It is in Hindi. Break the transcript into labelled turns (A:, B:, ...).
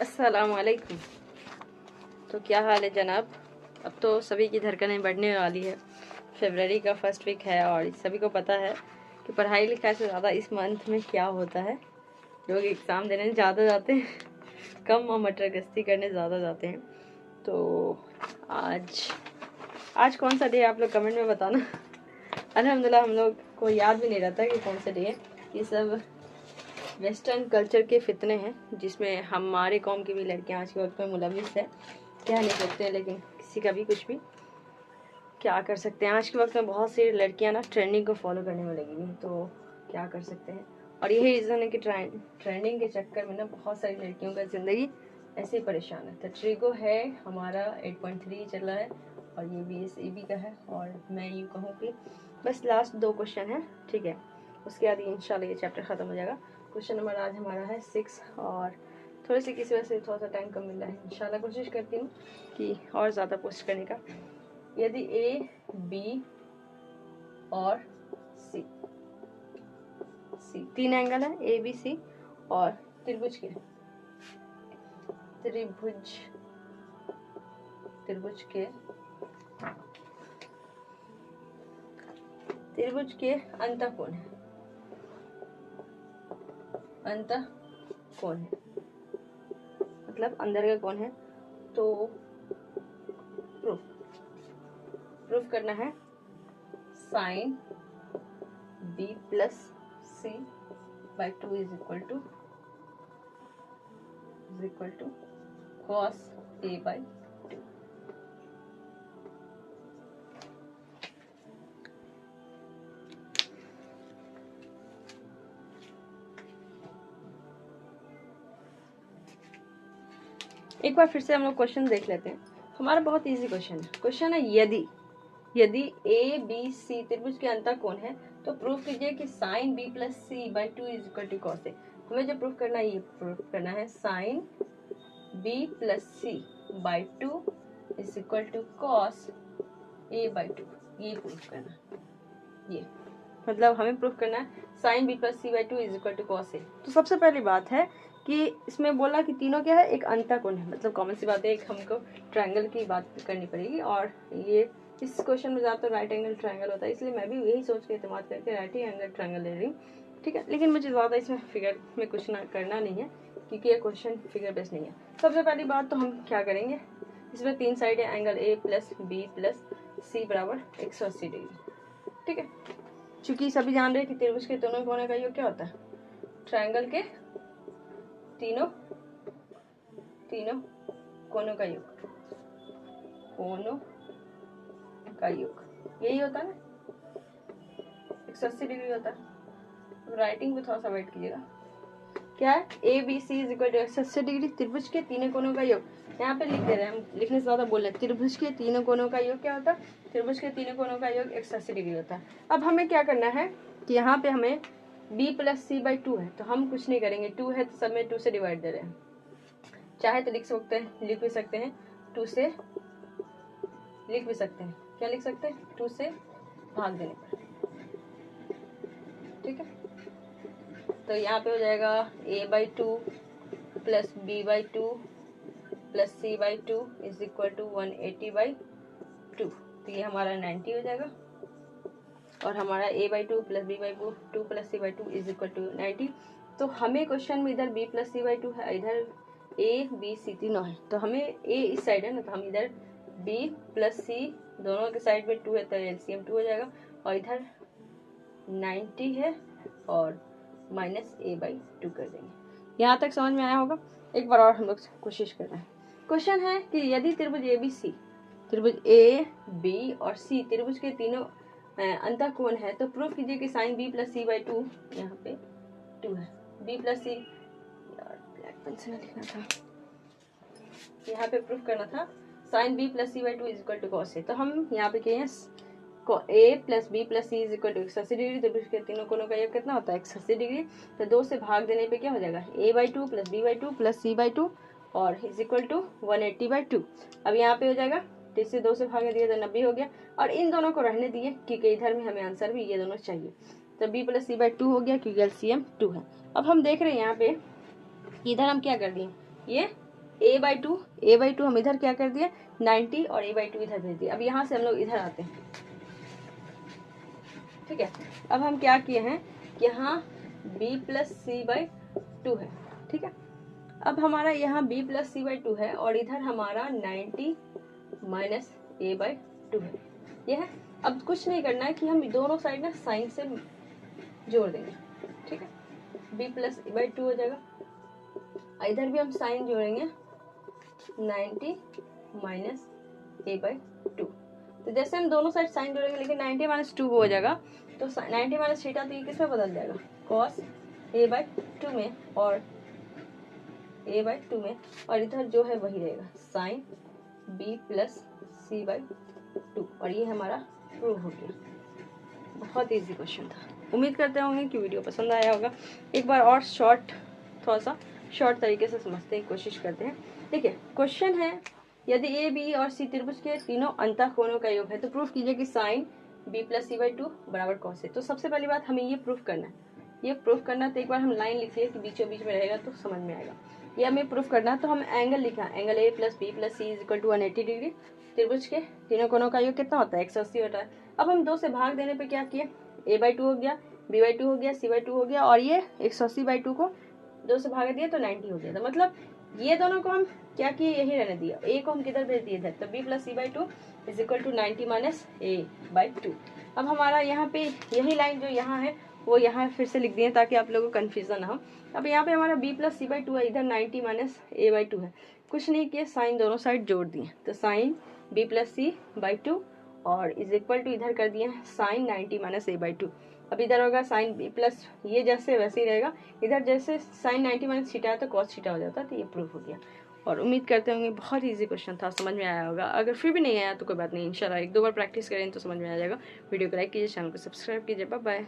A: अस्सलामुअलैकुम। तो क्या हाल है जनाब। अब तो सभी की धड़कनें बढ़ने वाली है। फरवरी का फर्स्ट वीक है और सभी को पता है कि पढ़ाई लिखाई से ज़्यादा इस मंथ में क्या होता है। लोग एग्ज़ाम देने ज़्यादा जाते हैं, कम और मटर गश्ती करने ज़्यादा जाते हैं। तो आज कौन सा डे है आप लोग कमेंट में बताना। अल्हम्दुलिल्लाह हम लोग को याद भी नहीं रहता कि कौन सा डे है। ये सब वेस्टर्न कल्चर के फितने हैं जिसमें हमारे कौम की भी लड़कियां आज के वक्त में मुलविस है। कह नहीं सकते लेकिन किसी का भी कुछ भी क्या कर सकते हैं। आज के वक्त में बहुत सी लड़कियां ना ट्रेंडिंग को फॉलो करने में लगी हुई, तो क्या कर सकते हैं। और यही रीज़न है कि ट्रेंडिंग के चक्कर में ना बहुत सारी लड़कियों का ज़िंदगी ऐसे ही परेशान है। तो ट्रिगो है हमारा 8.3 चल रहा है और ये BSAB का है। और मैं यूँ कहूँ कि बस लास्ट 2 क्वेश्चन हैं, ठीक है, उसके बाद इंशाल्लाह ये चैप्टर ख़त्म हो जाएगा। क्वेश्चन नंबर आज हमारा है 6 और थोड़ी सी किसी वजह से थोड़ा सा टाइम कम मिल रहा है। इंशाल्लाह कोशिश करती हूँ कि और ज़्यादा पोस्ट करने का। यदि A, B और C 3 एंगल है A, B, C और त्रिभुज के अंतःकोण है, मतलब अंदर का कौन है। तो प्रूफ करना है sine B plus C by 2 is equal to cos A by 2। एक बार फिर से हम लोग क्वेश्चन देख लेते हैं। हमारा बहुत इजी क्वेश्चन है यदि A B C त्रिभुज के अंतःकोण है तो प्रूफ कीजिए कि sine B plus C by 2 is equal to cos A. हमें जो प्रूफ करना है ये प्रूफ करना है sine B plus C by 2 is equal to cos A by 2। ये प्रूफ करना है, ये मतलब हमें प्रूफ करना है sine B plus C by 2 is equal to cos A. तो सबसे पहली बात है कि इसमें बोला कि तीनों क्या है, एक अंतःकोण है, मतलब कॉमन सी बात है, एक हमको ट्रायंगल की बात करनी पड़ेगी। और ये इस क्वेश्चन में ज़्यादातर राइट एंगल ट्रायंगल होता है, इसलिए मैं भी यही सोच के इस्तेमाल करके राइट एंगल ट्रायंगल ले रही हूँ, ठीक है। लेकिन मुझे ज़्यादा इसमें फिगर में कुछ ना करना नहीं है क्योंकि ये क्वेश्चन फिगर बेस्ड नहीं है। सबसे पहली बात तो हम क्या करेंगे, इसमें 3 साइड है, angle A plus B plus C बराबर 180 डिग्री, ठीक है। चूंकि सभी जान रहे हैं कि त्रिभुज के दोनों कोनों का योग क्या होता है, ट्रायंगल के तीनों कोनों का योग यही होता है ना, 180 डिग्री होता है। राइटिंग में थोड़ा सा वेट कीजिएगा। क्या है, ABC is equal to 180 degree, त्रिभुज के तीनों कोनों का योग। यहाँ पे लिख दे रहे हैं, हम लिखने से ज़्यादा बोल रहे हैं। त्रिभुज के तीनों कोनों का योग क्या होता है, त्रिभुज के तीनों कोनों का योग 180 डिग्री होता है। अब हमें क्या करना है कि यहाँ पे हमें B प्लस C बाई 2 है, तो हम कुछ नहीं करेंगे, 2 है तो सब में 2 से डिवाइड दे रहे हैं। चाहे तो लिख भी सकते हैं 2 से, लिख भी सकते हैं, क्या लिख सकते हैं, 2 से भाग देने पर, ठीक है। तो यहाँ पे हो जाएगा A by 2 plus B by 2 plus C by 2 is equal to 180 by 2। तो ये हमारा 90 हो जाएगा और हमारा A by 2 plus B by 2 plus C by 2 is equal to 90। तो हमें क्वेश्चन में इधर B प्लस C बाई 2 है, इधर A B C तीनों है, तो हमें A इस साइड है ना, तो हम इधर B प्लस C दोनों के साइड में 2 है तो LCM 2 हो जाएगा और इधर 90 है और माइनस A बाई 2 कर देंगे। यहाँ तक समझ में आया होगा। एक बार और हम लोग कोशिश कर रहे हैं। क्वेश्चन है कि यदि त्रिभुज ABC, त्रिभुज A B और C त्रिभुज के तीनों अंतःकोण है तो प्रूफ कीजिए कि sine B plus C by 2, यहाँ पे 2 है, B प्लस C, यार ब्लैक पेन से लिखना था, यहाँ पे प्रूफ करना था sine B plus C by 2 is equal to cos A. तो हम यहाँ पे किए हैं A plus B plus C is equal to 180 degree, त्रिभुज के तीनों कोनों का योग कितना होता है 180 डिग्री। तो 2 से भाग देने पे क्या हो जाएगा, A by 2 plus B by 2 plus C by 2 और इज इक्वल टू 180 बाई 2। अब यहाँ पे हो जाएगा, तो इससे 2 से भाग दिया तो 90 हो गया और इन दोनों को रहने दिए क्योंकि इधर में हमें आंसर भी ये दोनों चाहिए। तो B प्लस C बाई 2 हो गया क्योंकि LCM 2 है। अब हम देख रहे हैं यहाँ पे इधर हम क्या कर दिए, ये a/2 हम इधर क्या कर दिए 90 और a/2 इधर भेज दिए। अब यहाँ से हम लोग इधर आते हैं, ठीक है। अब हम क्या किए हैं कि यहाँ b + c/2 है, ठीक है। अब हमारा यहाँ b + c/2 है और इधर हमारा 90 - a/2 है, ये है। अब कुछ नहीं करना है कि हम दोनों साइड ना साइन से जोड़ देंगे, ठीक है। b + a/2 हो जाएगा, इधर भी हम साइन जोड़ेंगे 90 - a/2। तो जैसे हम दोनों साइड साइन जोड़ेंगे लेकिन 90 - 2 हो जाएगा, तो 90 - थीटा तो ये किसमें बदल जाएगा cos a/2 में और a/2 में, और इधर जो है वही रहेगा साइन b + c/2, और ये हमारा प्रूव हो गया। बहुत इजी क्वेश्चन था। उम्मीद करते होंगे कि वीडियो पसंद आया होगा। एक बार और थोड़ा सा शॉर्ट तरीके से समझने की कोशिश करते हैं। देखिए क्वेश्चन है, यदि ए बी और सी त्रिभुज के तीनों अंतःकोणों का योग है तो प्रूफ कीजिए कि साइन b + c/2 बराबर cos है। तो सबसे पहली बात हमें ये प्रूफ करना है, ये प्रूफ करना तो एक बार हम लाइन लिख लिए कि बीचों बीच में रहेगा तो समझ में आएगा। ये हमें प्रूफ करना है, तो हम एंगल लिखा, angle a + b + c = 180 degree. त्रिभुज के तीनों कोणों का योग कितना होता है 180 होता है। अब हम 2 से भाग देने पे क्या किए, a/2 हो गया, b/2 हो गया, c/2 हो गया, और ये 180/2 को 2 से भाग दिया तो 90 हो गया। तो मतलब ये दोनों को हम क्या किए, यही रहने दिया। a को हम किधर भेज दिए थे, तो b + c/2 = 90 - a/2। अब हमारा यहाँ पे यही लाइन जो यहाँ है वो यहाँ फिर से लिख दिए ताकि आप लोगों को कन्फ्यूजन ना हो। अब यहाँ पे हमारा b + c/2 है, इधर 90 - a/2 है। कुछ नहीं किए, साइन दोनों साइड जोड़ दिए, तो साइन b + c/2 और = इधर कर दिए साइन 90 - a/2। अब इधर होगा साइन b प्लस, ये जैसे वैसे ही रहेगा, इधर जैसे साइन 90 - थीटा है तो cos थीटा हो जाता है। तो ये प्रूफ हो गया। और उम्मीद करते होंगे बहुत इजी क्वेश्चन था, समझ में आया होगा। अगर फिर भी नहीं आया तो कोई बात नहीं, इंशाल्लाह 1-2 बार प्रैक्टिस करें तो समझ में आ जाएगा। वीडियो को लाइक कीजिए, चैनल को सब्सक्राइब कीजिए। Bye bye.